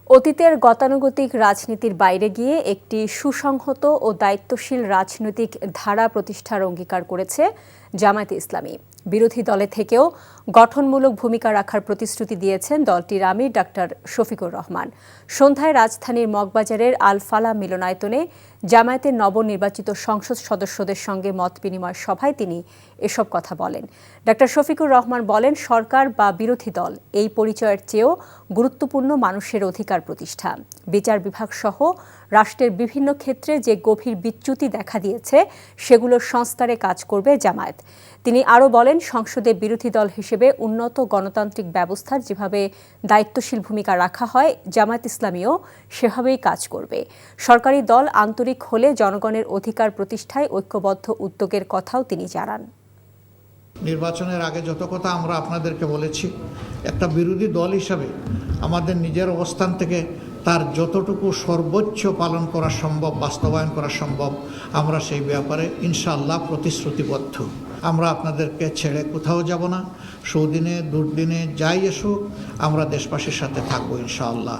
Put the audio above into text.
অতীতের গতানুগতিক রাজনীতির বাইরে গিয়ে একটি সুসংহত ও দায়িত্বশীল রাজনৈতিক ধারা প্রতিষ্ঠার অঙ্গীকার করেছে জামায়াতে ইসলামী। বিরোধী দলে থেকেও গঠনমূলক ভূমিকা রাখার প্রতিশ্রুতি দিয়েছেন দলটির আমির ডাক্তার শফিকুর রহমান। সন্ধ্যায় রাজধানীর মগবাজারের আল ফালাহ মিলনায়তনে জামায়াতের নবনির্বাচিত সংসদ সদস্যদের সঙ্গে মত বিনিময় সভায় তিনি এসব কথা বলেন। ডাক্তার শফিকুর রহমান বলেন, সরকার বা বিরোধী দল এই পরিচয়ের চেয়েও গুরুত্বপূর্ণ মানুষের অধিকার প্রতিষ্ঠা। বিচার বিভাগ সহ রাষ্ট্রের বিভিন্ন ক্ষেত্রে যে গভীর বিচ্যুতি দেখা দিয়েছে সেগুলোর সংস্কারে কাজ করবে জামায়াত। তিনি আরও বলেন, সংসদে বিরোধী দল হিসেবে উন্নত গণতান্ত্রিক ব্যবস্থার যেভাবে দায়িত্বশীল ভূমিকা রাখা হয়, জামায়াত ইসলামীও সেভাবেই কাজ করবে। সরকারি দল আন্তরিক হলে জনগণের অধিকার প্রতিষ্ঠায় ঐক্যবদ্ধ উদ্যোগের কথাও তিনি জানান। নির্বাচনের আগে যত কথা আমরা আপনাদেরকে বলেছি, একটা বিরোধী দল হিসাবে আমাদের নিজের অবস্থান থেকে তার যতটুকু সর্বোচ্চ পালন করা সম্ভব, বাস্তবায়ন করা সম্ভব, আমরা সেই ব্যাপারে ইনশাআল্লাহ প্রতিশ্রুতিবদ্ধ। আমরা আপনাদেরকে ছেড়ে কোথাও যাব না। সুদিনে দুর্দিনে যাই এসুক, আমরা দেশবাসীর সাথে থাকবো ইনশাআল্লাহ।